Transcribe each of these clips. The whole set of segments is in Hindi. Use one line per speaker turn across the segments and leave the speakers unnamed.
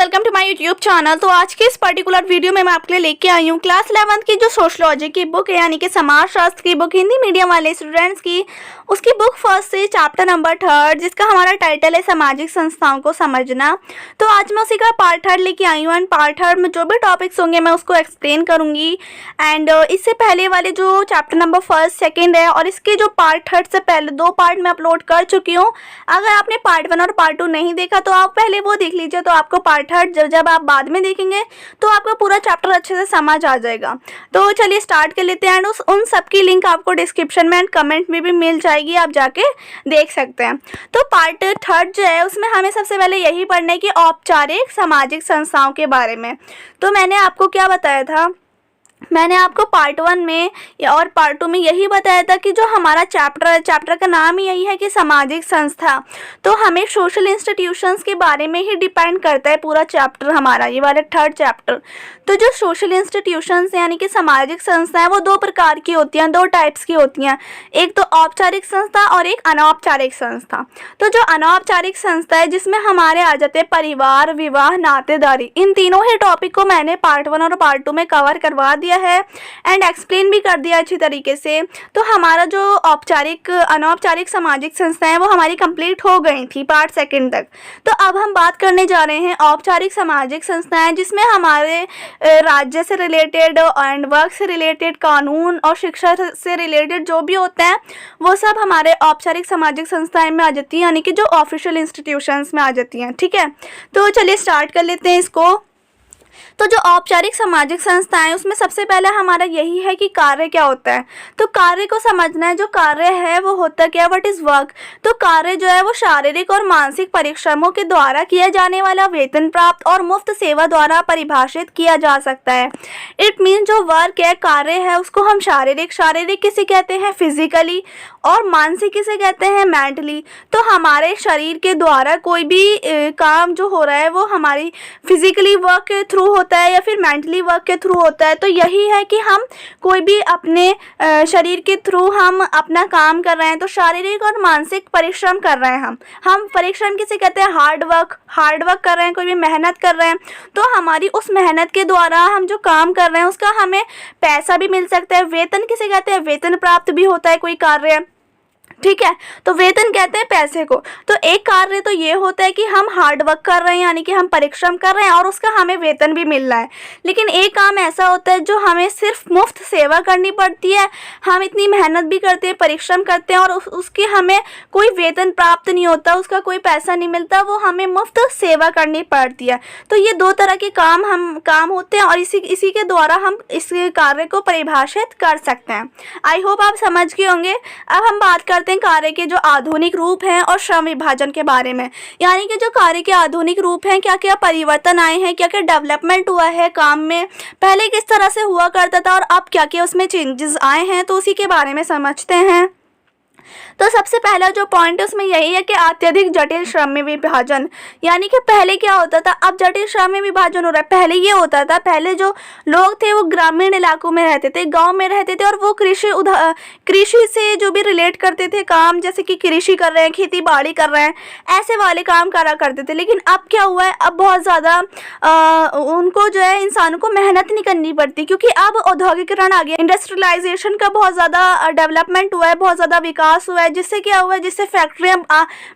Welcome to my YouTube channel. तो आज के इस पर्टिकुलर वीडियो में मैं आपके लिए लेके आई हूँ क्लास 11th की जो सोशलॉजी की बुक है, यानी कि समाज शास्त्र की बुक, हिंदी मीडियम वाले स्टूडेंट्स की, उसकी बुक फर्स्ट से चैप्टर नंबर 3, जिसका हमारा टाइटल है सामाजिक संस्थाओं को समझना। तो आज मैं उसी का पार्ट 3 लेके आई हूँ एंड पार्ट 3 में जो भी टॉपिक्स होंगे मैं उसको एक्सप्लेन करूँगी। एंड इससे पहले वाले जो चैप्टर नंबर 1, 2 है और इसके जो पार्ट 3 से पहले 2 पार्ट मैं अपलोड कर चुकी हूँ। अगर आपने पार्ट 1 और पार्ट 2 नहीं देखा तो आप पहले वो देख लीजिए, तो आपको पार्ट 3 जब आप बाद में देखेंगे तो आपका पूरा चैप्टर अच्छे से समझ आ जाएगा। तो चलिए स्टार्ट कर लेते हैं। एंड उन सब की लिंक आपको डिस्क्रिप्शन में एंड कमेंट में भी मिल जाएगी, आप जाके देख सकते हैं। तो पार्ट 3 जो है उसमें हमें सबसे पहले यही पढ़ना है कि औपचारिक सामाजिक संस्थाओं के बारे में। तो मैंने आपको क्या बताया था, मैंने आपको पार्ट 1 में और पार्ट 2 में यही बताया था कि जो हमारा चैप्टर का नाम ही यही है कि सामाजिक संस्था। तो हमें सोशल इंस्टीट्यूशंस के बारे में ही डिपेंड करता है पूरा चैप्टर हमारा, ये वाला 3rd चैप्टर। तो जो सोशल इंस्टीट्यूशंस यानी कि सामाजिक संस्थाएं वो 2 प्रकार की होती हैं, 2 टाइप्स की होती हैं। एक तो औपचारिक संस्था और एक अनौपचारिक संस्था। तो जो अनौपचारिक संस्था है जिसमें हमारे आ जाते हैं परिवार, विवाह, नातेदारी, इन तीनों ही टॉपिक को मैंने पार्ट 1 और पार्ट 2 में कवर करवा दिया है एंड एक्सप्लेन भी कर दिया अच्छी तरीके से। तो हमारा जो अनौपचारिक सामाजिक संस्थाएं हैं वो हमारी कंप्लीट हो गई थी पार्ट 2 तक। तो अब हम बात करने जा रहे हैं औपचारिक सामाजिक संस्थाएं, जिसमें हमारे राज्य से रिलेटेड एंड वर्क से रिलेटेड, कानून और शिक्षा से रिलेटेड जो भी होते हैं वो सब हमारे औपचारिक सामाजिक संस्थाएं में आ जाती हैं, यानी कि जो ऑफिशियल इंस्टीट्यूशंस में आ जाती हैं। ठीक है, तो चलिए स्टार्ट कर लेते हैं इसको। तो जो औपचारिक सामाजिक संस्थाएं उसमें सबसे पहले हमारा यही है कि कार्य क्या होता है। तो कार्य को समझना है, जो कार्य है वो होता क्या, व्हाट इज वर्क। तो कार्य जो है वो शारीरिक और मानसिक परिश्रमों के द्वारा किया जाने वाला वेतन प्राप्त और मुफ्त सेवा द्वारा परिभाषित किया जा सकता है। इट मीन जो वर्क है, कार्य है, उसको हम शारीरिक किसे कहते हैं, फिजिकली, और मानसिक किसे कहते हैं, मेंटली। तो हमारे शरीर के द्वारा कोई भी काम जो हो रहा है वो हमारी फिजिकली वर्क के थ्रू होता है या फिर मेंटली वर्क के थ्रू होता है। तो यही है कि हम कोई भी अपने शरीर के थ्रू हम अपना काम कर रहे हैं, तो शारीरिक और मानसिक परिश्रम कर रहे हैं। हम परिश्रम किसे कहते हैं, हार्ड वर्क कर रहे हैं, कोई भी मेहनत कर रहे हैं। तो हमारी उस मेहनत के द्वारा हम जो काम कर रहे हैं उसका हमें पैसा भी मिल सकता है। वेतन किसे कहते हैं, वेतन प्राप्त भी होता है कोई कार्य। ठीक है, तो वेतन कहते हैं पैसे को। तो एक कार्य तो ये होता है कि हम हार्ड वर्क कर रहे हैं, यानी कि हम परिश्रम कर रहे हैं और उसका हमें वेतन भी मिल रहा है। लेकिन एक काम ऐसा होता है जो हमें सिर्फ मुफ्त सेवा करनी पड़ती है, हम इतनी मेहनत भी करते हैं, परिश्रम करते हैं और उसकी हमें कोई वेतन प्राप्त नहीं होता, उसका कोई पैसा नहीं मिलता, वो हमें मुफ्त सेवा करनी पड़ती है। तो ये 2 तरह के काम होते हैं और इसी के द्वारा हम इस कार्य को परिभाषित कर सकते हैं। आई होप आप समझ गए होंगे। अब हम बात करते हैं कार्य के जो आधुनिक रूप हैं और श्रम विभाजन के बारे में, यानी कि जो कार्य के आधुनिक रूप हैं, क्या क्या परिवर्तन आए हैं, क्या क्या डेवलपमेंट हुआ है काम में, पहले किस तरह से हुआ करता था और अब क्या क्या उसमें चेंजेस आए हैं, तो उसी के बारे में समझते हैं। तो सबसे पहला जो पॉइंट है उसमें यही है कि अत्यधिक जटिल श्रम में विभाजन, यानी कि पहले क्या होता था, अब जटिल श्रम में विभाजन हो रहा है। पहले ये होता था, पहले जो लोग थे वो ग्रामीण इलाकों में रहते थे, गांव में रहते थे और वो कृषि से जो भी रिलेट करते थे काम, जैसे कि कृषि कर रहे हैं, खेती बाड़ी कर रहे हैं, ऐसे वाले काम करा करते थे। लेकिन अब क्या हुआ है, अब बहुत ज़्यादा उनको जो है इंसानों को मेहनत नहीं करनी पड़ती, क्योंकि अब औद्योगिकरण आ गया, इंडस्ट्रियलाइजेशन का बहुत ज़्यादा डेवलपमेंट हुआ है, बहुत ज़्यादा विकास हुआ है। जिससे क्या हुआ है, जिससे फैक्ट्रियाँ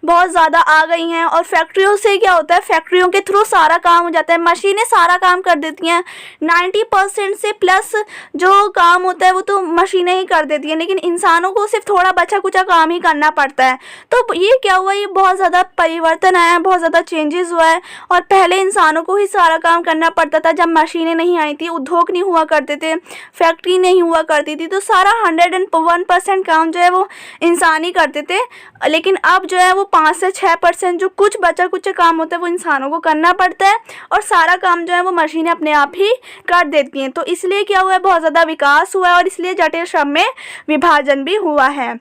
बहुत ज़्यादा आ गई हैं और फैक्ट्रियों से क्या होता है, फैक्ट्रियों के थ्रू सारा काम हो जाता है, मशीनें सारा काम कर देती हैं। 90% से प्लस जो काम होता है वो तो मशीनें ही कर देती हैं, लेकिन इंसानों को सिर्फ थोड़ा बचा कुचा काम ही करना पड़ता है। तो ये क्या हुआ, ये बहुत ज़्यादा परिवर्तन आया है, बहुत ज़्यादा चेंजेस हुआ है। और पहले इंसानों को ही सारा काम करना पड़ता था, जब मशीनें नहीं आई थी, उद्योग नहीं हुआ करते थे, फैक्ट्री नहीं हुआ करती थी, तो सारा 101% काम जो है वो इंसान ही करते थे। लेकिन अब जो है वो 5 से 6% जो कुछ बचा कुछ काम होता है वो इंसानों को करना पड़ता है और सारा काम जो है वो मशीनें अपने आप ही कर देती हैं। तो इसलिए क्या हुआ है, बहुत ज़्यादा विकास हुआ है और इसलिए जटिल श्रम में विभाजन भी हुआ है।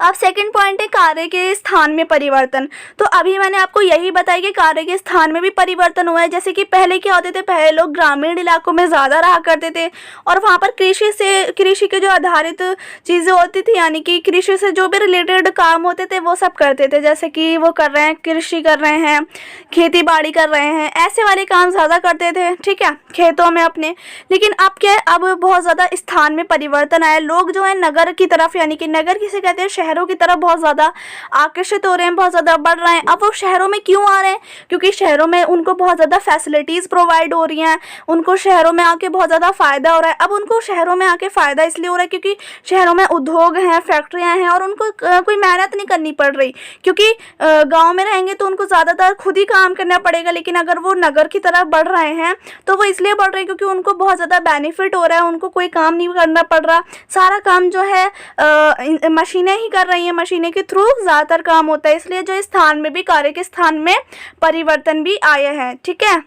अब सेकंड पॉइंट है कार्य के स्थान में परिवर्तन। तो अभी मैंने आपको यही बताया कि कार्य के स्थान में भी परिवर्तन हुआ है। जैसे कि पहले क्या होते थे, पहले लोग ग्रामीण इलाकों में ज़्यादा रहा करते थे और वहाँ पर कृषि के जो आधारित चीज़ें होती थी, यानी कि कृषि से जो भी रिलेटेड काम होते थे वो सब करते थे। जैसे कि वो कर रहे हैं, कृषि कर रहे हैं, खेती बाड़ी कर रहे हैं, ऐसे वाले काम ज़्यादा करते थे, ठीक है, खेतों में अपने। लेकिन अब क्या है, अब बहुत ज़्यादा स्थान में परिवर्तन आया। लोग जो है नगर की तरफ, यानी कि नगर किसे कहते हैं, शहरों की तरफ बहुत ज़्यादा आकर्षित हो रहे हैं, बहुत ज़्यादा बढ़ रहे हैं। अब वो शहरों में क्यों आ रहे हैं? क्योंकि शहरों में उनको बहुत ज़्यादा फैसिलिटीज़ प्रोवाइड हो रही हैं, उनको शहरों में आके बहुत ज़्यादा फ़ायदा हो रहा है। अब उनको शहरों में आके फ़ायदा इसलिए हो रहा है क्योंकि शहरों में उद्योग हैं, फैक्ट्रियाँ हैं और उनको कोई मेहनत नहीं करनी पड़ रही। क्योंकि गाँव में रहेंगे तो उनको ज़्यादातर खुद ही काम करना पड़ेगा, लेकिन अगर वो नगर की तरफ बढ़ रहे हैं तो वो इसलिए बढ़ रहे हैं क्योंकि उनको बहुत ज़्यादा बेनिफिट हो रहा है, उनको कोई काम नहीं करना पड़ रहा, सारा काम जो है मशीनें ही कर रही हैं, मशीनें के थ्रू ज़्यादातर काम होता है। इसलिए जो स्थान में भी, कार्य के स्थान में परिवर्तन भी आए हैं, ठीक है।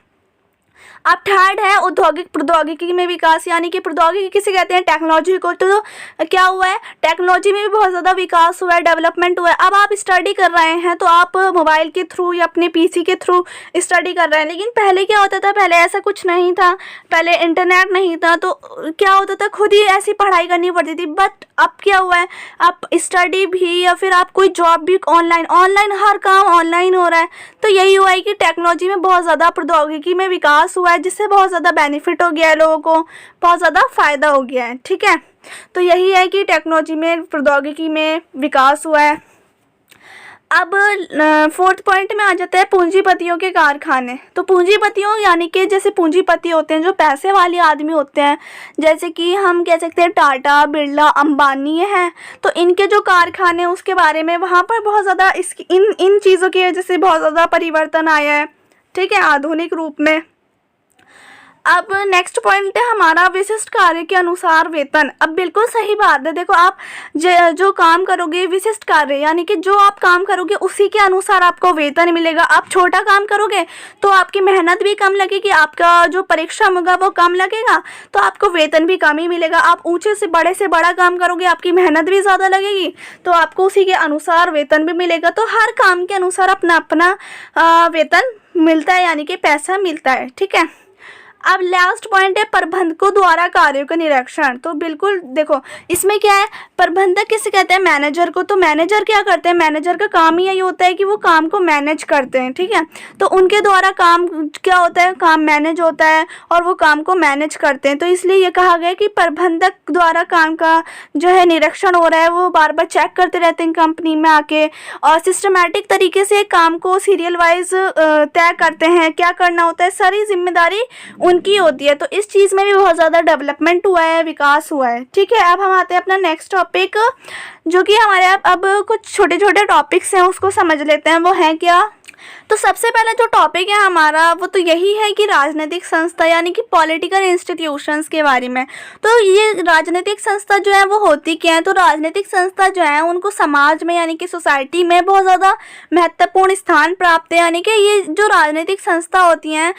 अब थर्ड है औद्योगिक प्रौद्योगिकी में विकास, यानी कि प्रौद्योगिकी किसे कहते हैं, टेक्नोलॉजी को। तो क्या हुआ है, टेक्नोलॉजी में भी बहुत ज़्यादा विकास हुआ है, डेवलपमेंट हुआ है। अब आप स्टडी कर रहे हैं तो आप मोबाइल के थ्रू या अपने पीसी के थ्रू स्टडी कर रहे हैं, लेकिन पहले क्या होता था, पहले ऐसा कुछ नहीं था, पहले इंटरनेट नहीं था, तो क्या होता था, खुद ही ऐसी पढ़ाई करनी पड़ती थी। बट अब क्या हुआ है, आप स्टडी भी या फिर आप कोई जॉब भी ऑनलाइन हर काम ऑनलाइन हो रहा है। तो यही हुआ है कि टेक्नोलॉजी में बहुत ज़्यादा, प्रौद्योगिकी में विकास हुआ है, जिससे बहुत ज़्यादा बेनिफिट हो गया है, लोगों को बहुत ज़्यादा फ़ायदा हो गया है, ठीक है। तो यही है कि टेक्नोलॉजी में, प्रौद्योगिकी में विकास हुआ है। अब फोर्थ पॉइंट में आ जाता है पूंजीपतियों के कारखाने। तो पूंजीपतियों यानी कि जैसे पूंजीपति होते हैं जो पैसे वाले आदमी होते हैं, जैसे कि हम कह सकते हैं टाटा, बिरला, अंबानी हैं, तो इनके जो कारखाने, उसके बारे में वहाँ पर बहुत ज़्यादा इन चीज़ों की वजह से बहुत ज़्यादा परिवर्तन आया है, ठीक है, आधुनिक रूप में। अब नेक्स्ट पॉइंट है हमारा विशिष्ट कार्य के अनुसार वेतन। अब बिल्कुल सही बात है, देखो आप जो काम करोगे विशिष्ट कार्य, यानी कि जो आप काम करोगे उसी के अनुसार आपको वेतन मिलेगा। आप छोटा काम करोगे तो आपकी मेहनत भी कम लगेगी, आपका जो परिश्रम होगा वो कम लगेगा, तो आपको वेतन भी कम ही मिलेगा। आप ऊंचे से बड़ा काम करोगे, आपकी मेहनत भी ज़्यादा लगेगी, तो आपको उसी के अनुसार वेतन भी मिलेगा। तो हर काम के अनुसार अपना अपना वेतन मिलता है, यानी कि पैसा मिलता है, ठीक है। अब लास्ट पॉइंट है प्रबंधकों द्वारा कार्यों का निरीक्षण। तो बिल्कुल देखो इसमें क्या है, प्रबंधक किसे कहते हैं, मैनेजर को। तो मैनेजर क्या करते हैं, मैनेजर का काम ही यही होता है कि वो काम को मैनेज करते हैं, ठीक है। तो उनके द्वारा काम क्या होता है, काम मैनेज होता है और वो काम को मैनेज करते हैं। तो इसलिए ये कहा गया कि प्रबंधक द्वारा काम का जो है निरीक्षण हो रहा है, वो बार बार चेक करते रहते हैं कंपनी में आके और सिस्टमेटिक तरीके से काम को सीरियल वाइज तय करते हैं, क्या करना होता है, सारी जिम्मेदारी उनकी होती है। तो इस चीज़ में भी बहुत ज़्यादा डेवलपमेंट हुआ है, विकास हुआ है, ठीक है। अब हम आते हैं अपना नेक्स्ट टॉपिक, जो कि हमारे अब कुछ छोटे छोटे टॉपिक्स हैं, उसको समझ लेते हैं। वो है क्या, तो सबसे पहला जो टॉपिक है हमारा वो तो यही है कि राजनीतिक संस्था यानी कि पॉलिटिकल इंस्टीट्यूशंस के बारे में। तो ये राजनीतिक संस्था जो है वो होती क्या है, तो राजनीतिक संस्था जो है उनको समाज में यानी कि सोसाइटी में बहुत ज़्यादा महत्वपूर्ण स्थान प्राप्त है। यानी कि ये जो राजनीतिक संस्था होती हैं,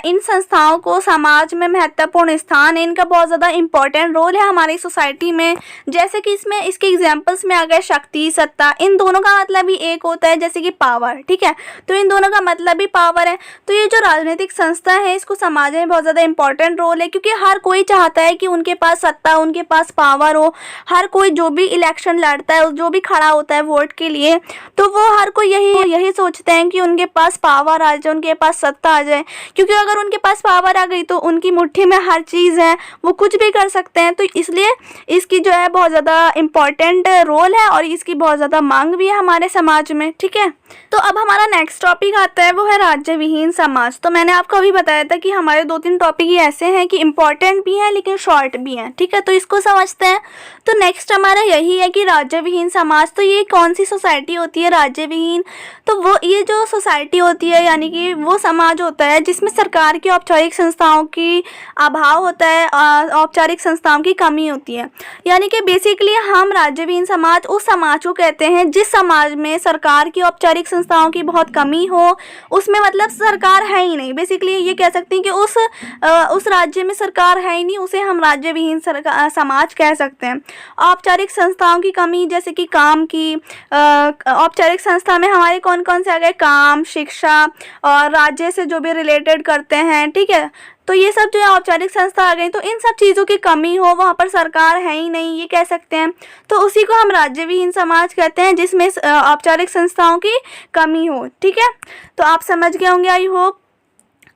इन संस्थाओं को समाज में महत्वपूर्ण स्थान है, इनका बहुत ज़्यादा इंपॉर्टेंट रोल है हमारी सोसाइटी में। जैसे कि इसमें इसके एग्जाम्पल्स में आ गए शक्ति, सत्ता, इन दोनों का मतलब भी एक होता है, जैसे कि पावर, ठीक है। तो इन दोनों का मतलब भी पावर है। तो ये जो राजनीतिक संस्था है इसको समाज में बहुत ज़्यादा इंपॉर्टेंट रोल है, क्योंकि हर कोई चाहता है कि उनके पास सत्ता, उनके पास पावर हो। हर कोई जो भी इलेक्शन लड़ता है, जो भी खड़ा होता है वोट के लिए, तो वो हर कोई यही सोचते हैं कि उनके पास पावर आ जाए, उनके पास सत्ता आ जाए। क्योंकि अगर उनके पास पावर आ गई तो उनकी मुट्ठी में हर चीज़ है, वो कुछ भी कर सकते हैं। तो इसलिए इसकी जो है बहुत ज़्यादा इम्पॉर्टेंट रोल है और इसकी बहुत ज़्यादा मांग भी है हमारे समाज में, ठीक है। तो अब हमारा नेक्स्ट टॉपिक आता है वो है राज्य विहीन समाज। तो मैंने आपको अभी बताया था कि हमारे 2-3 टॉपिक ही ऐसे हैं कि इम्पॉर्टेंट भी हैं लेकिन शॉर्ट भी हैं, ठीक है। तो इसको समझते हैं। तो नेक्स्ट हमारा यही है कि राज्य विहीन समाज। तो ये कौन सी सोसाइटी होती है राज्य विहीन, तो वो ये जो सोसाइटी होती है यानी कि वो समाज होता है जिसमें सरकार की औपचारिक संस्थाओं की अभाव होता है, औपचारिक संस्थाओं की कमी होती है। यानी कि बेसिकली हम राज्य विहीन समाज उस समाज को कहते हैं जिस समाज में सरकार की औपचारिक संस्थाओं की बहुत कमी कमी हो, उसमें मतलब सरकार है ही नहीं। बेसिकली ये कह सकते हैं कि उस राज्य में सरकार है ही नहीं, उसे हम राज्य विहीन समाज कह सकते हैं। औपचारिक संस्थाओं की कमी, जैसे कि काम की औपचारिक संस्था में हमारे कौन कौन से आ गए, काम, शिक्षा और राज्य से जो भी रिलेटेड करते हैं, ठीक है। तो ये सब जो है औपचारिक संस्था आ गई, तो इन सब चीज़ों की कमी हो, वहाँ पर सरकार है ही नहीं, ये कह सकते हैं। तो उसी को हम राज्य विहीन समाज कहते हैं, जिसमें औपचारिक संस्थाओं की कमी हो, ठीक है। तो आप समझ गए होंगे, आई होप।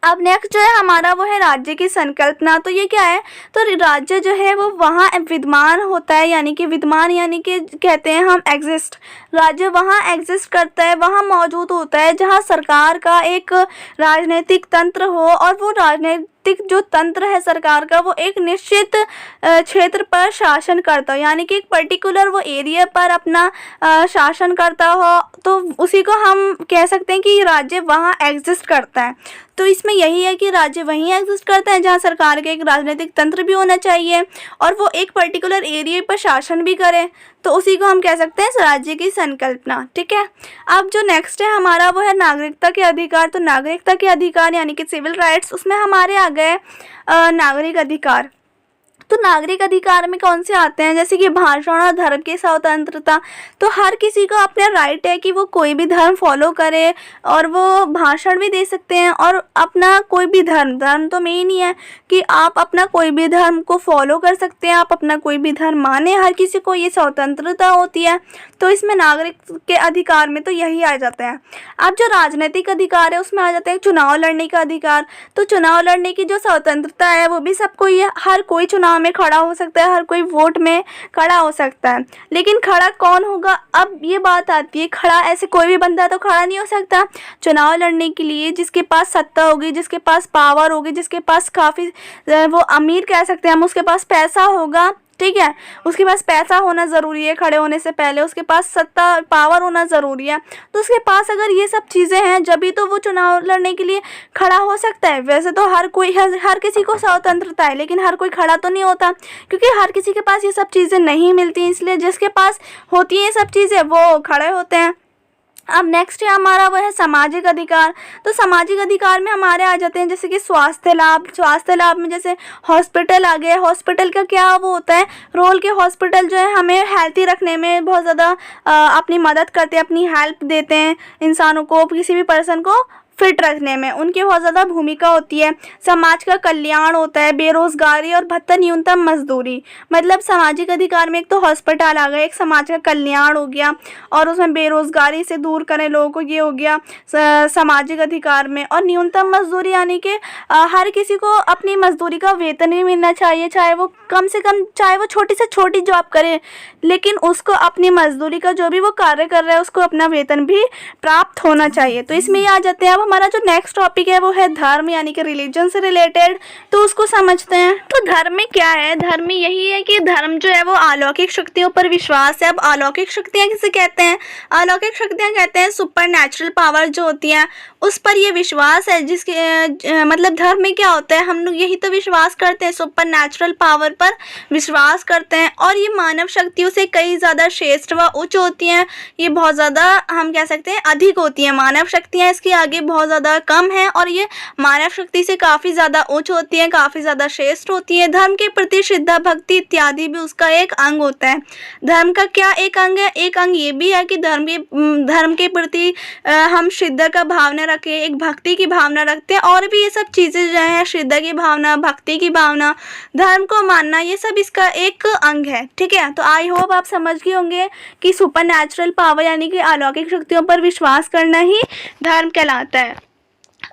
अब नेक्स्ट जो है हमारा वो है राज्य की संकल्पना। तो ये क्या है, तो राज्य जो है वो वहाँ विद्यमान होता है, यानी कि विद्यमान यानी कि कहते हैं हम एग्जिस्ट। राज्य वहाँ एग्जिस्ट करता है, वहाँ मौजूद होता है जहाँ सरकार का एक राजनीतिक तंत्र हो, और वो राजनीतिक जो तंत्र है सरकार का, वो एक निश्चित क्षेत्र पर शासन करता हो, यानी कि एक पर्टिकुलर वो एरिया पर अपना शासन करता हो। तो उसी को हम कह सकते हैं कि राज्य वहाँ एग्जिस्ट करता है। तो इसमें यही है कि राज्य वहीं एग्जिस्ट करता है जहाँ सरकार का एक राजनीतिक तंत्र भी होना चाहिए और वो एक पर्टिकुलर एरिया पर शासन भी करे। तो उसी को हम कह सकते हैं राज्य की संकल्पना, ठीक है। अब जो नेक्स्ट है हमारा वो है नागरिकता के अधिकार। तो नागरिकता के अधिकार यानी कि सिविल राइट्स, उसमें हमारे आ गए नागरिक अधिकार। तो नागरिक अधिकार में कौन से आते हैं, जैसे कि भाषण और धर्म की स्वतंत्रता। तो हर किसी को अपना राइट है कि वो कोई भी धर्म फॉलो करे, और वो भाषण भी दे सकते हैं, और अपना कोई भी धर्म तो मेन ही है कि आप अपना कोई भी धर्म को फॉलो कर सकते हैं, आप अपना कोई भी धर्म माने, हर किसी को ये स्वतंत्रता होती है। तो इसमें नागरिक के अधिकार में तो यही आ जाता है। अब जो राजनीतिक अधिकार है उसमें आ जाता है चुनाव लड़ने का अधिकार। तो चुनाव लड़ने की जो स्वतंत्रता है वो भी सबको, ये हर कोई चुनाव में खड़ा हो सकता है, हर कोई वोट में खड़ा हो सकता है, लेकिन खड़ा कौन होगा, अब ये बात आती है। खड़ा ऐसे कोई भी बंदा तो खड़ा नहीं हो सकता चुनाव लड़ने के लिए। जिसके पास सत्ता होगी, जिसके पास पावर होगी, जिसके पास काफ़ी वो अमीर कह सकते हैं हम, उसके पास पैसा होगा, ठीक है, उसके पास पैसा होना ज़रूरी है खड़े होने से पहले, उसके पास सत्ता पावर होना ज़रूरी है। तो उसके पास अगर ये सब चीज़ें हैं जभी तो वो चुनाव लड़ने के लिए खड़ा हो सकता है। वैसे तो हर किसी को स्वतंत्रता है, लेकिन हर कोई खड़ा तो नहीं होता, क्योंकि हर किसी के पास ये सब चीज़ें नहीं मिलती। इसलिए जिसके पास होती हैं ये सब चीज़ें वो खड़े होते हैं। अब नेक्स्ट है हमारा वो है सामाजिक अधिकार। तो सामाजिक अधिकार में हमारे आ जाते हैं जैसे कि स्वास्थ्य लाभ। स्वास्थ्य लाभ में जैसे हॉस्पिटल आ गए। हॉस्पिटल का क्या वो होता है रोल, के हॉस्पिटल जो है हमें हेल्थी रखने में बहुत ज़्यादा अपनी मदद करते हैं, अपनी हेल्प देते हैं इंसानों को, किसी भी पर्सन को फिट रखने में उनकी बहुत ज़्यादा भूमिका होती है। समाज का कल्याण होता है, बेरोजगारी और भत्ता न्यूनतम मजदूरी। मतलब सामाजिक अधिकार में एक तो हॉस्पिटल आ गए, एक समाज का कल्याण हो गया, और उसमें बेरोजगारी से दूर करें लोगों को, ये हो गया सामाजिक अधिकार में। और न्यूनतम मजदूरी यानी कि हर किसी को अपनी मजदूरी का वेतन भी मिलना चाहिए, चाहे वो कम से कम, चाहे वो छोटी से छोटी जॉब करे, लेकिन उसको अपनी मजदूरी का जो भी वो कार्य कर रहा है उसको अपना वेतन भी प्राप्त होना चाहिए। तो इसमें ये आ जाते हैं। अब हमारा जो नेक्स्ट टॉपिक है वो है धर्म, यानी कि रिलीजन से रिलेटेड। तो उसको समझते हैं। तो धर्म में क्या है, धर्म में यही है कि धर्म जो है वो अलौकिक शक्तियों पर विश्वास है। अब अलौकिक शक्तियाँ किसे कहते हैं, अलौकिक शक्तियाँ कहते हैं सुपर नेचुरल पावर जो होती हैं उस पर ये विश्वास है। जिसके मतलब धर्म में क्या होता है, हम लोग यही तो विश्वास करते हैं, सुपर नेचुरल पावर पर विश्वास करते हैं, और ये मानव शक्तियों से कई ज़्यादा श्रेष्ठ व उच्च होती हैं। ये बहुत ज़्यादा हम कह सकते हैं अधिक होती हैं, मानव शक्तियाँ इसके आगे बहुत ज़्यादा कम है, और ये मानव शक्ति से काफ़ी ज़्यादा उच्च होती है, काफ़ी ज़्यादा श्रेष्ठ होती है। धर्म के प्रति श्रद्धा भक्ति इत्यादि भी उसका एक अंग होता है। धर्म का क्या एक अंग है, एक अंग ये भी है कि धर्म के प्रति हम श्रद्धा का भावना रखें, एक भक्ति की भावना रखते हैं, और भी ये सब चीज़ें जो हैं श्रद्धा की भावना, भक्ति की भावना, धर्म को मानना, ये सब इसका एक अंग है। ठीक है, तो आई होप आप समझ गए होंगे कि सुपर नेचुरल पावर यानी कि अलौकिक शक्तियों पर विश्वास करना ही धर्म कहलाता है।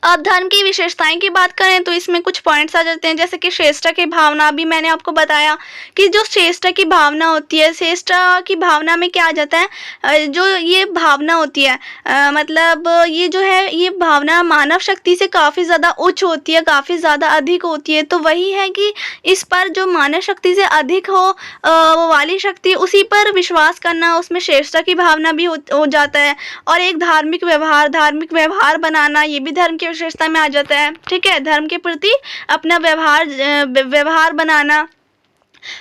अब धर्म की विशेषताएं की बात करें तो इसमें कुछ पॉइंट्स आ जाते हैं, जैसे कि श्रेष्ठता की भावना। अभी मैंने आपको बताया कि जो श्रेष्ठता की भावना होती है, श्रेष्ठता की भावना में क्या आ जाता है, जो ये भावना होती है मतलब ये जो है ये भावना मानव शक्ति से काफ़ी ज़्यादा उच्च होती है, काफ़ी ज़्यादा अधिक होती है। तो वही है कि इस पर जो मानव शक्ति से अधिक हो वो वाली शक्ति, उसी पर विश्वास करना, उसमें श्रेष्ठता की भावना भी हो जाता है। और एक धार्मिक व्यवहार बनाना, ये भी धर्म की विशेषता में आ जाता है। ठीक है, धर्म के प्रति अपना व्यवहार बनाना,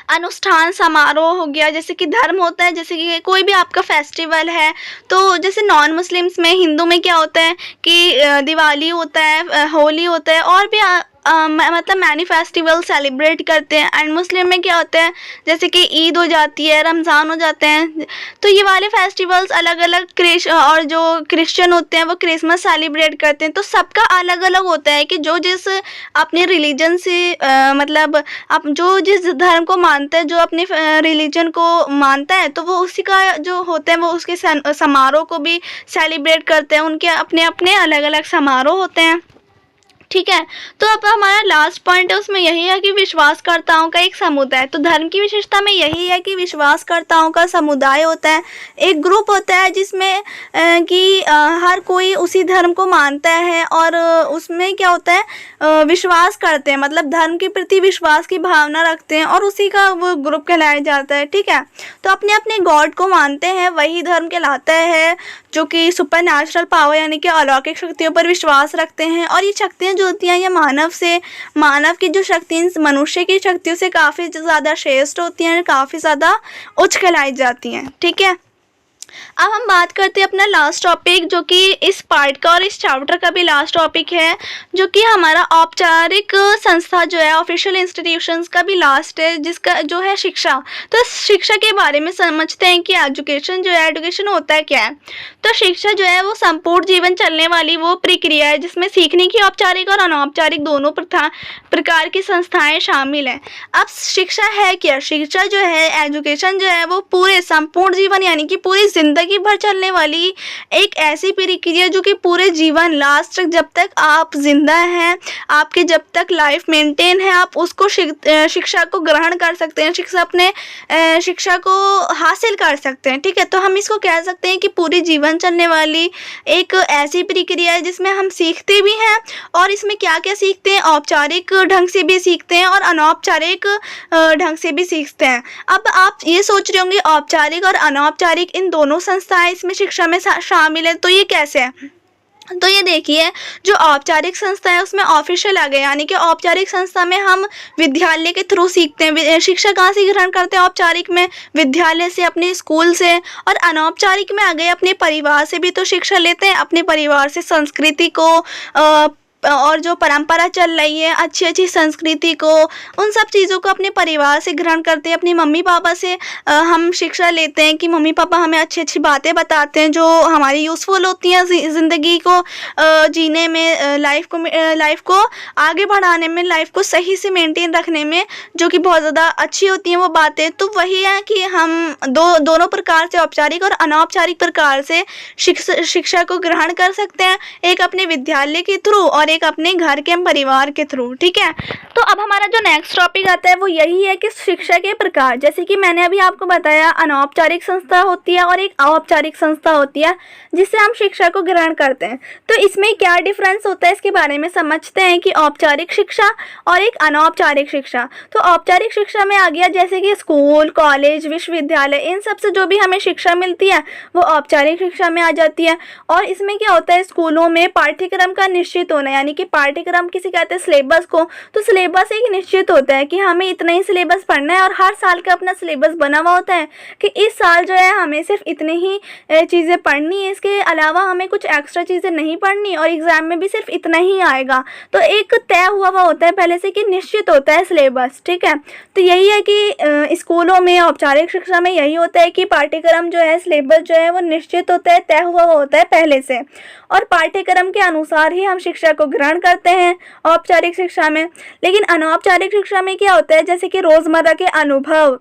अनुष्ठान समारोह हो गया, जैसे कि धर्म होता है, जैसे कि कोई भी आपका फेस्टिवल है, तो जैसे नॉन मुस्लिम्स में, हिंदू में क्या होता है कि दिवाली होता है, होली होता है, और भी मतलब मैनी फेस्टिवल सेलिब्रेट करते हैं। एंड मुस्लिम में क्या होता है, जैसे कि ईद हो जाती है, रमज़ान हो जाते हैं। तो ये वाले फेस्टिवल्स अलग अलग और जो क्रिश्चियन होते हैं वो क्रिसमस सेलिब्रेट करते हैं। तो सबका अलग अलग होता है कि जो जिस अपने रिलीजन से मतलब आप जो जिस धर्म को मानता है, जो अपने रिलीजन को मानता है, तो वो उसी का जो होता है वो उसके समारोह को भी सेलिब्रेट करते हैं। उनके अपने अपने अलग अलग समारोह होते हैं, ठीक है। तो अब हमारा लास्ट पॉइंट है, उसमें यही है कि विश्वासकर्ताओं का एक समुदाय। तो धर्म की विशेषता में यही है कि विश्वासकर्ताओं का समुदाय होता है, एक ग्रुप होता है जिसमें कि हर कोई उसी धर्म को मानता है, और उसमें क्या होता है, विश्वास करते हैं, मतलब धर्म के प्रति विश्वास की भावना रखते हैं, और उसी का वो ग्रुप कहलाया जाता है, ठीक है। तो अपने अपने गॉड को मानते हैं, वही धर्म कहलाता है जो कि सुपर नेचुरल पावर यानी कि अलौकिक शक्तियों पर विश्वास रखते हैं। और ये शक्तियाँ जो होती हैं ये मानव की जो शक्ति मनुष्य की शक्तियों से काफ़ी ज़्यादा श्रेष्ठ होती हैं, काफ़ी ज़्यादा उच्च कहलाई जाती हैं, ठीक है। अब हम बात करते हैं अपना लास्ट टॉपिक, जो कि इस पार्ट का और इस चैप्टर का भी लास्ट टॉपिक है, जो कि हमारा औपचारिक संस्था जो है, ऑफिशियल इंस्टीट्यूशंस का भी लास्ट है, जिसका जो है शिक्षा। तो शिक्षा के बारे में समझते हैं कि एजुकेशन जो है, एजुकेशन होता है क्या है। तो शिक्षा जो है वो संपूर्ण जीवन चलने वाली वो प्रक्रिया है जिसमें सीखने की औपचारिक और अनौपचारिक दोनों प्रकार की संस्थाएं शामिल हैं। अब शिक्षा है क्या? शिक्षा जो है, एजुकेशन जो है, वो पूरे संपूर्ण जीवन यानी कि पूरी ज़िंदगी भर चलने वाली एक ऐसी प्रक्रिया जो कि पूरे जीवन लास्ट तक, जब तक आप जिंदा हैं, आपके जब तक लाइफ मेंटेन है, आप उसको शिक्षा को ग्रहण कर सकते हैं, शिक्षा को हासिल कर सकते हैं, ठीक है। तो हम इसको कह सकते हैं कि पूरी जीवन चलने वाली एक ऐसी प्रक्रिया है जिसमें हम सीखते भी हैं, और इसमें क्या क्या सीखते हैं, औपचारिक ढंग से भी सीखते हैं और अनौपचारिक ढंग से भी सीखते हैं। अब आप ये सोच रहे होंगे औपचारिक और अनौपचारिक इन दोनों संस्थाएं इसमें शिक्षा में शामिल है, तो ये कैसे है? तो ये देखिए, जो औपचारिक संस्था है उसमें ऑफिशियल आ गया, यानी कि औपचारिक संस्था में हम विद्यालय के थ्रू सीखते हैं। शिक्षा कहाँ से ग्रहण करते हैं? औपचारिक में विद्यालय से, अपने स्कूल से, और अनौपचारिक में आ गए अपने परिवार से भी तो शिक्षा लेते हैं। अपने परिवार से संस्कृति को और जो परंपरा चल रही है, अच्छी अच्छी संस्कृति को, उन सब चीज़ों को अपने परिवार से ग्रहण करते हैं। अपने मम्मी पापा से हम शिक्षा लेते हैं कि मम्मी पापा हमें अच्छी अच्छी बातें बताते हैं जो हमारी यूज़फुल होती हैं ज़िंदगी को जीने में, लाइफ को आगे बढ़ाने में, लाइफ को सही से मेंटेन रखने में, जो कि बहुत ज़्यादा अच्छी होती हैं वो बातें। तो वही है कि हम दोनों प्रकार से, औपचारिक और अनौपचारिक प्रकार से शिक्षा को ग्रहण कर सकते हैं, एक अपने विद्यालय के थ्रू और एक अपने घर के परिवार के थ्रू, ठीक है। तो अब हमारा जो नेक्स्ट टॉपिक आता है वो यही है कि शिक्षा के प्रकार, जैसे कि मैंने अभी आपको बताया, अनौपचारिक संस्था होती है और एक औपचारिक संस्था होती है जिससे हम शिक्षा को ग्रहण करते हैं। तो इसमें क्या डिफरेंस होता है इसके बारे में समझते हैं कि औपचारिक शिक्षा और एक अनौपचारिक शिक्षा। तो औपचारिक शिक्षा में आ गया जैसे कि स्कूल, कॉलेज, विश्वविद्यालय, इन सब से जो भी हमें शिक्षा मिलती है वो औपचारिक शिक्षा में आ जाती है। और इसमें क्या होता है, स्कूलों में पाठ्यक्रम का निश्चित होना, यानी कि पाठ्यक्रम किसे कहते हैं, सिलेबस को। तो सिलेबस एक निश्चित होता है कि हमें इतना ही सिलेबस पढ़ना है, और हर साल का अपना सिलेबस बना हुआ होता है कि इस साल जो है हमें सिर्फ इतनी ही चीज़ें पढ़नी है, इसके अलावा हमें कुछ एक्स्ट्रा चीज़ें नहीं पढ़नी, और एग्ज़ाम में भी सिर्फ इतना ही आएगा। तो एक तय हुआ होता है पहले से कि निश्चित होता है सिलेबस, ठीक है। तो यही है कि स्कूलों में, औपचारिक शिक्षा में यही होता है कि पाठ्यक्रम जो है, सिलेबस जो है वो निश्चित होता है, तय हुआ होता है पहले से, और पाठ्यक्रम के अनुसार ही हम शिक्षा को ग्रहण करते हैं औपचारिक शिक्षा में। लेकिन अनौपचारिक शिक्षा में क्या होता है, जैसे कि रोज़मर्रा के अनुभव,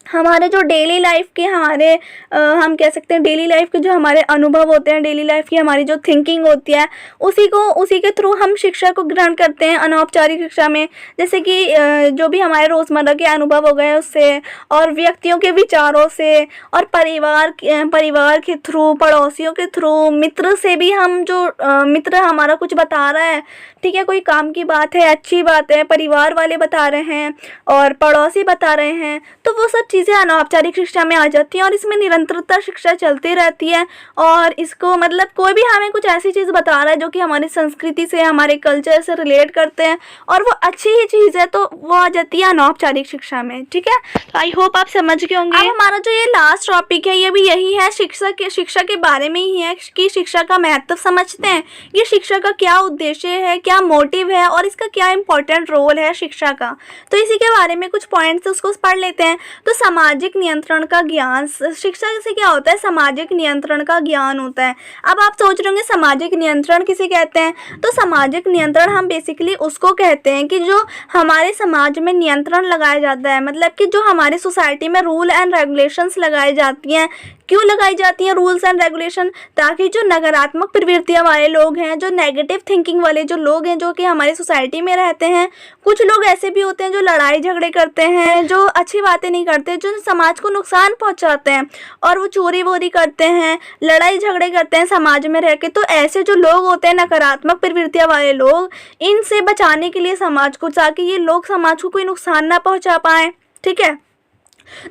हमारे जो डेली लाइफ के हम कह सकते हैं डेली लाइफ के जो हमारे अनुभव होते हैं, डेली लाइफ की हमारी जो थिंकिंग होती है, उसी के थ्रू हम शिक्षा को ग्रहण करते हैं अनौपचारिक शिक्षा में। जैसे कि जो भी हमारे रोज़मर्रा के अनुभव हो गए उससे, और व्यक्तियों के विचारों से, और परिवार के थ्रू, पड़ोसियों के थ्रू, मित्र से भी हम जो मित्र हमारा कुछ बता रहा है, ठीक है, कोई काम की बात है, अच्छी बात है, परिवार वाले बता रहे हैं और पड़ोसी बता रहे हैं, तो वो सब चीज़ें अनौपचारिक शिक्षा में आ जाती हैं और इसमें निरंतरता शिक्षा चलती रहती है। और इसको मतलब कोई भी हमें कुछ ऐसी चीज़ बता रहा है जो कि हमारी संस्कृति से, हमारे कल्चर से रिलेट करते हैं और वो अच्छी ही चीज़ है, तो वो आ जाती है अनौपचारिक शिक्षा में। ठीक है, तो आई होप आप समझ गए होंगे। अब हमारा जो ये लास्ट टॉपिक है ये भी यही है, शिक्षा के बारे में ही है कि शिक्षा का महत्व समझते हैं, ये शिक्षा का क्या उद्देश्य है, क्या मोटिव है और इसका क्या इंपॉर्टेंट रोल है शिक्षा का। तो इसी के बारे में कुछ पॉइंट्स उसको पढ़ लेते हैं। तो सामाजिक नियंत्रण का ज्ञान, शिक्षा से क्या होता है, सामाजिक नियंत्रण का ज्ञान होता है। अब आप सोच रहे होंगे सामाजिक नियंत्रण किसे कहते हैं, तो सामाजिक नियंत्रण हम बेसिकली उसको कहते हैं कि जो हमारे समाज में नियंत्रण लगाया जाता है, मतलब कि जो हमारे सोसाइटी में रूल एंड रेगुलेशंस लगाई जाती हैं। क्यों लगाई जाती हैं रूल्स एंड रेगुलेशन, ताकि जो नकारात्मक प्रवृत्तियां वाले लोग हैं, जो नेगेटिव थिंकिंग वाले जो लोग हैं, जो कि हमारे सोसाइटी में रहते हैं, कुछ लोग ऐसे भी होते हैं जो लड़ाई झगड़े करते हैं, जो अच्छी बातें नहीं करते, जो समाज को नुकसान पहुंचाते हैं और वो चोरी वोरी करते हैं, लड़ाई झगड़े करते हैं समाज में रह के। तो ऐसे जो लोग होते हैं नकारात्मक प्रवृत्तियां वाले लोग, इनसे बचाने के लिए समाज को, ताकि ये लोग समाज को कोई नुकसान ना पहुँचा पाएँ। ठीक है,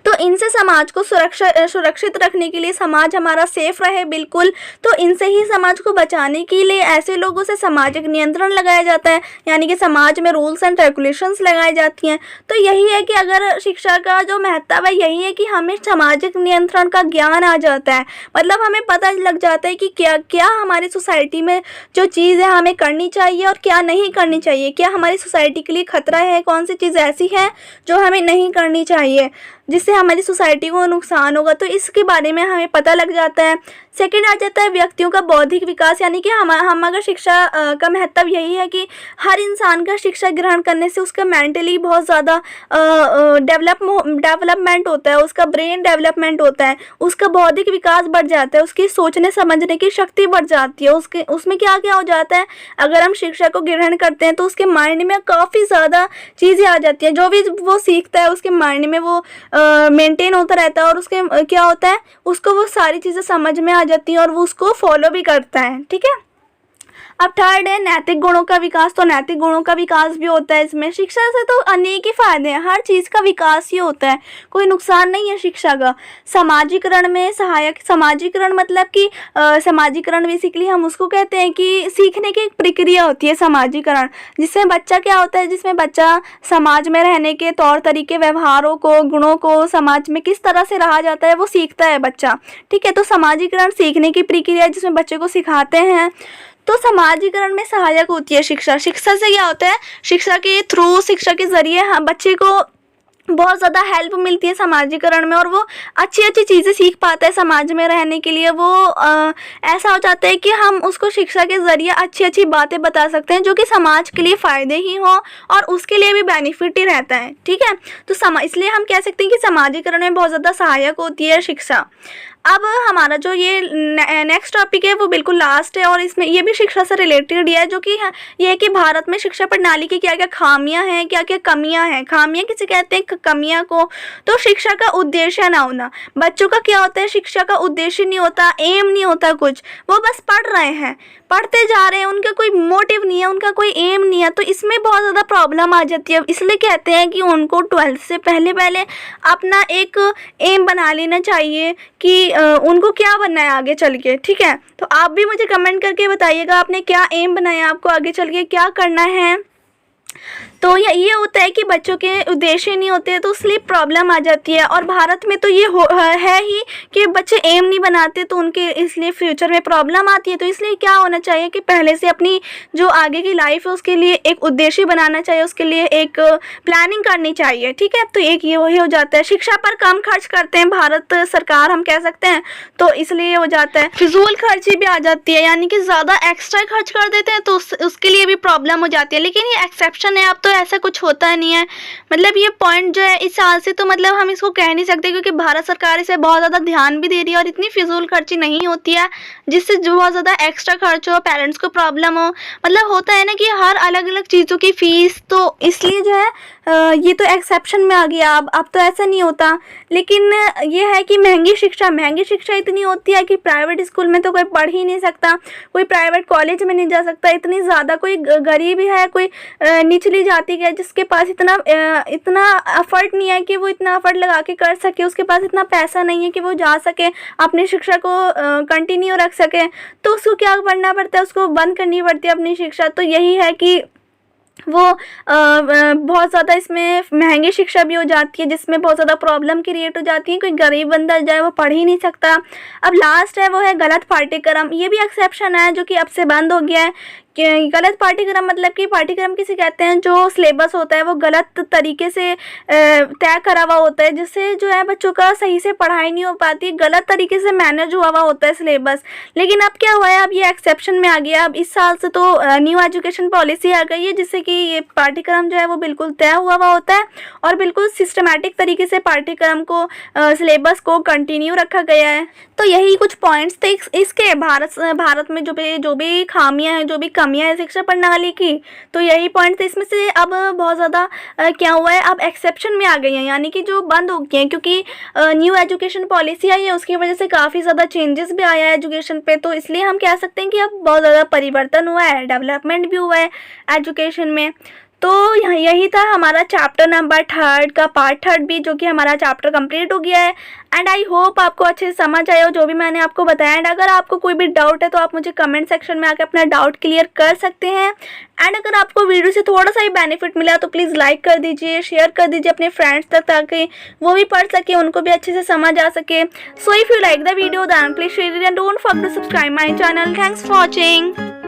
तो इनसे समाज को सुरक्षित रखने के लिए, समाज हमारा सेफ रहे बिल्कुल, तो इनसे ही समाज को बचाने के लिए ऐसे लोगों से सामाजिक नियंत्रण लगाया जाता है, यानी कि समाज में रूल्स एंड रेगुलेशंस लगाई जाती हैं। तो यही है कि अगर शिक्षा का जो महत्व है यही है कि हमें सामाजिक नियंत्रण का ज्ञान आ जाता है, मतलब हमें पता लग जाता है कि क्या क्या हमारी सोसाइटी में जो चीज़ है हमें करनी चाहिए और क्या नहीं करनी चाहिए, क्या हमारी सोसाइटी के लिए खतरा है, कौन सी चीज़ ऐसी है जो हमें नहीं करनी चाहिए जिससे हमारी सोसाइटी को नुकसान होगा, तो इसके बारे में हमें पता लग जाता है। सेकंड आ जाता है व्यक्तियों का बौद्धिक विकास, यानी कि हम अगर शिक्षा का महत्व यही है कि हर इंसान का शिक्षा ग्रहण करने से उसका मेंटली बहुत ज़्यादा डेवलपमेंट होता है, उसका ब्रेन डेवलपमेंट होता है, उसका बौद्धिक विकास बढ़ जाता है, उसकी सोचने समझने की शक्ति बढ़ जाती है, उसमें क्या क्या हो जाता है, अगर हम शिक्षा को ग्रहण करते हैं तो उसके माइंड में काफ़ी ज़्यादा चीज़ें आ जाती हैं, जो भी वो सीखता है उसके माइंड में वो मेंटेन होता रहता है और उसके क्या होता है, उसको वो सारी चीज़ें समझ में आ जाती हैं और वो उसको फॉलो भी करता है। ठीक है, अब थर्ड है नैतिक गुणों का विकास। तो नैतिक गुणों का विकास भी होता है इसमें। शिक्षा से तो अनेक ही फायदे हैं, हर चीज़ का विकास ही होता है, कोई नुकसान नहीं है शिक्षा का। समाजीकरण में सहायक, समाजीकरण मतलब कि समाजीकरण बेसिकली हम उसको कहते हैं कि सीखने की एक प्रक्रिया होती है समाजीकरण, जिसमें बच्चा क्या होता है, जिसमें बच्चा समाज में रहने के तौर तरीके, व्यवहारों को, गुणों को, समाज में किस तरह से रहा जाता है वो सीखता है बच्चा। ठीक है, तो समाजीकरण सीखने की प्रक्रिया जिसमें बच्चे को सिखाते हैं। तो समाजीकरण में सहायक होती है शिक्षा। शिक्षा से क्या होता है, शिक्षा के थ्रू, शिक्षा के ज़रिए बच्चे को बहुत ज़्यादा हेल्प मिलती है समाजीकरण में और वो अच्छी अच्छी चीज़ें सीख पाता है समाज में रहने के लिए। वो ऐसा हो जाता है कि हम उसको शिक्षा के ज़रिए अच्छी अच्छी बातें बता सकते हैं जो कि समाज के लिए फ़ायदे ही हों और उसके लिए भी बेनिफिट ही रहता है। ठीक है, तो इसलिए हम कह सकते हैं कि समाजीकरण में बहुत ज़्यादा सहायक होती है शिक्षा। अब हमारा जो ये नेक्स्ट टॉपिक है वो बिल्कुल लास्ट है और इसमें ये भी शिक्षा से रिलेटेड ही है, जो कि ये है कि भारत में शिक्षा प्रणाली की क्या क्या खामियां हैं, क्या क्या कमियां हैं। खामियां किसे कहते हैं, कमियां को। तो शिक्षा का उद्देश्य ना होना, बच्चों का क्या होता है, शिक्षा का उद्देश्य नहीं होता, एम नहीं होता कुछ, वो बस पढ़ रहे हैं, पढ़ते जा रहे हैं, उनका कोई मोटिव नहीं है, उनका कोई एम नहीं है, तो इसमें बहुत ज़्यादा प्रॉब्लम आ जाती है। इसलिए कहते हैं कि उनको 12th से पहले अपना एक एम बना लेना चाहिए कि उनको क्या बनना है आगे चल के। ठीक है, तो आप भी मुझे कमेंट करके बताइएगा आपने क्या एम बनाया, आपको आगे चल के क्या करना है। तो ये होता है कि बच्चों के उद्देश्य नहीं होते तो इसलिए प्रॉब्लम आ जाती है। और भारत में तो ये है ही कि बच्चे एम नहीं बनाते तो उनके इसलिए फ्यूचर में प्रॉब्लम आती है। तो इसलिए क्या होना चाहिए कि पहले से अपनी जो आगे की लाइफ है उसके लिए एक उद्देश्य बनाना चाहिए, उसके लिए एक प्लानिंग करनी चाहिए। ठीक है, तो एक ये वही हो जाता है। शिक्षा पर कम खर्च करते हैं भारत सरकार, हम कह सकते हैं, तो इसलिए हो जाता है। फिजूल खर्ची भी आ जाती है, यानी कि ज़्यादा एक्स्ट्रा खर्च कर देते हैं तो उसके लिए भी प्रॉब्लम हो जाती है। लेकिन ये एक्सेप्शन है, अब तो ऐसा कुछ होता नहीं है। मतलब ये पॉइंट जो है इस साल से तो मतलब हम इसको कह नहीं सकते, क्योंकि भारत सरकार इसे बहुत ज़्यादा ध्यान भी दे रही है और इतनी फिजूल खर्ची नहीं होती है जिससे जो बहुत ज़्यादा एक्स्ट्रा खर्च हो, पेरेंट्स को प्रॉब्लम हो। मतलब होता है ना कि हर अलग अलग चीज़ों की फ़ीस, तो इसलिए जो है ये तो एक्सेप्शन में आ गया, अब तो ऐसा नहीं होता। लेकिन ये है कि महंगी शिक्षा इतनी होती है कि प्राइवेट स्कूल में तो कोई पढ़ ही नहीं सकता, कोई प्राइवेट कॉलेज में नहीं जा सकता। इतनी ज़्यादा कोई गरीब ही है, कोई निचली जाति का है जिसके पास इतना एफर्ट नहीं है कि वो इतना एफर्ट लगा के कर सके, उसके पास इतना पैसा नहीं है कि वो जा सके, अपनी शिक्षा को कंटिन्यू रख सके, तो उसको क्या करना पड़ता है, उसको बंद करनी पड़ती है अपनी शिक्षा। तो यही है कि वो बहुत ज़्यादा इसमें महंगी शिक्षा भी हो जाती है, जिसमें बहुत ज़्यादा प्रॉब्लम क्रिएट हो जाती है। कोई गरीब बंदा जाए वो पढ़ ही नहीं सकता। अब लास्ट है वो है गलत पाठ्यक्रम। ये भी एक्सेप्शन है जो कि अब से बंद हो गया है। कि गलत पाठ्यक्रम मतलब कि पाठ्यक्रम किसे कहते हैं, जो सिलेबस होता है वो गलत तरीके से तय करा हुआ होता है, जिससे जो है बच्चों का सही से पढ़ाई नहीं हो पाती, गलत तरीके से मैनेज हुआ होता है सिलेबस। लेकिन अब क्या हुआ है, अब ये एक्सेप्शन में आ गया। अब इस साल से तो न्यू एजुकेशन पॉलिसी आ गई है, जिससे कि ये पाठ्यक्रम जो है वो बिल्कुल तय हुआ होता है और बिल्कुल सिस्टमैटिक तरीके से पाठ्यक्रम को सिलेबस को कंटिन्यू रखा गया है। तो यही कुछ पॉइंट्स थे इसके भारत में जो भी खामियां हैं, जो भी कमियां हैं शिक्षा प्रणाली की, तो यही पॉइंट थे। इसमें से अब बहुत ज़्यादा क्या हुआ है, अब एक्सेप्शन में आ गई हैं, यानी कि जो बंद हो गए हैं, क्योंकि न्यू एजुकेशन पॉलिसी आई है, उसकी वजह से काफ़ी ज़्यादा चेंजेस भी आया है एजुकेशन पे। तो इसलिए हम कह सकते हैं कि अब बहुत ज़्यादा परिवर्तन हुआ है, डेवलपमेंट भी हुआ है एजुकेशन में। तो यही था हमारा चैप्टर नंबर 3 का पार्ट 3 भी, जो कि हमारा चैप्टर कंप्लीट हो गया है। एंड आई होप आपको अच्छे से समझ आया हो जो भी मैंने आपको बताया। एंड अगर आपको कोई भी डाउट है तो आप मुझे कमेंट सेक्शन में आकर अपना डाउट क्लियर कर सकते हैं। एंड अगर आपको वीडियो से थोड़ा सा ही बेनिफिट मिला तो प्लीज़ लाइक कर दीजिए, शेयर कर दीजिए अपने फ्रेंड्स तक, ताकि वो भी पढ़ सके, उनको भी अच्छे से समझ आ सके। So if you like the video then please share it and don't forget to subscribe my channel. Thanks for watching.